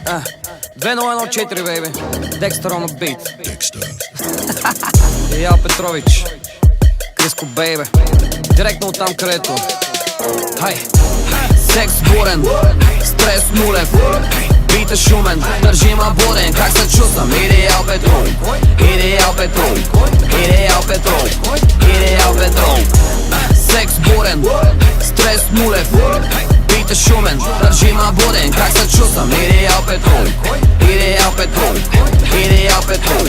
2014, baby. Dexter on the beat. Иял Петрович, Криско, бейбе. Директно от там, където хай. Секс бурен, стрес нулев, бит е шумен, държима буден. Как се чувствам? Идеал Петров, идеал Петров, идеал Петров, идеал Петров. Секс бурен, стрес нулев, бит е шумен, държима буден. Как се чувствам? Идеал Петров, идеал Петров, идеал Петров,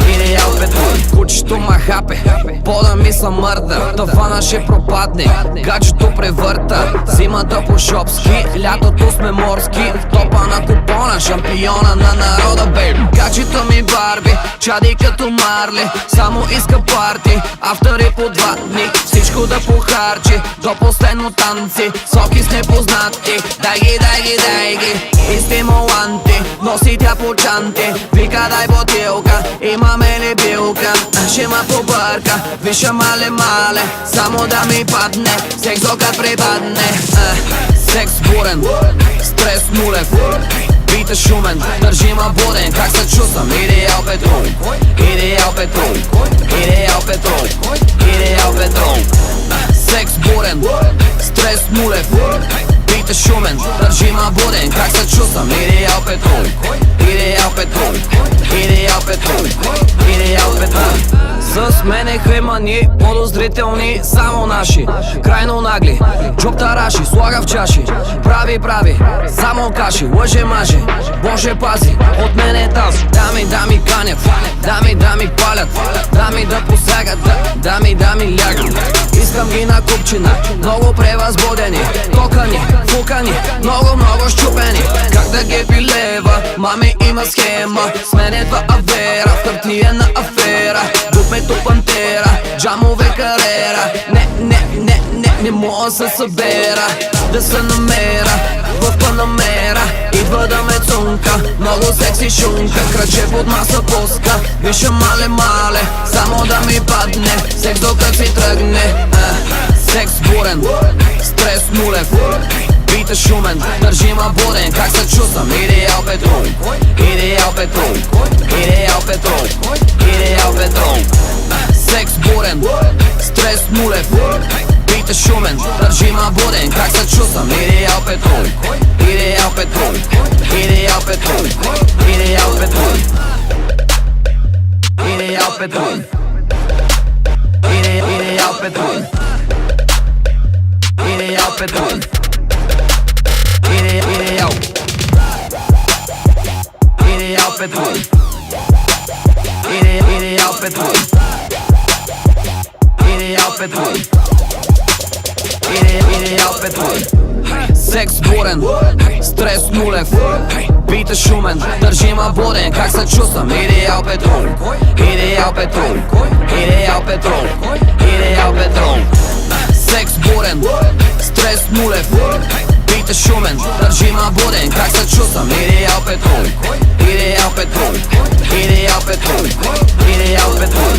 идеал Петров. Кучето ма хапе, пода ми са мърда, тавана ще пропадне, гаджето превърта. Зимата по шопски, лятото сме морски, топа на купона, шампиона на народа, бейб. Гаджето ми Барби, чади като Марли, само иска парти, автори по 2 дни, всичко да похарчи, до последно танци, соки с непознати. Дай ги, дай ги, дай ги, и стимуланти, носи тя по чанти, вика дай бутилка, имаме ли билка? Ще ма побърка, виша мале, само да ми падне, секс докато припадне. Секс бурен, стрес нулев, бит е шумен, държима буден. Как се чувствам? Идеал Петров, идеал Петров, идеал Петров, идеал Петров. Секс бурен, стрес нулев, бит е шумен, държима буден. Как се чувствам? Идеал Петров, идеал Петров, идеал Петров, идеал Петров. С мене хаймани, подозрителни, само наши, крайно нагли, джоб тараши, слага в чаши, прави, само каши, лъже маже, Боже пази, от мене тази. Дами канят, дами палят, дами да посягат, дами лягат. Искам ги на купчина, много превъзбудени, токани, фукани, много щупени. Как да ги пилева, мами има схема, сменетва авера, в хартиена афера. Дупето пантера, джамове карера, не мога се събера, да се намера в Панамера. Идва да ме цунка, много секси шунка, краче под маса пуска, виша мале, само да ми падне, секс докато си тръгне. Секс бурен, стрес нулев, бит е шумен, държима буден. Как се чувствам? Идеал Петров, идеал Петров, идеал Петров, идеал Петров. Секс бурен, стрес нулев, бит е шумен, държима буден. Как се чувствам? Идеал Петров, идеал Петров, идеал Петров, идеал Петров, идеал Петров, идеал Петров, идеал Петров, идеал Петров, идеал Петров, идеал Петров, идеал Петров. Секс бурен, стрес нулев, бит е шумен, държима буден. Как се чувствам? Идеал Петров, идеал Петров, идеал Петров, идеал Петров. Секс бурен, стрес нулев, бит е шумен, държима буден. Как се чувствам? Идеал Петров, идеал Петров, идеал Петров, идеал Петров.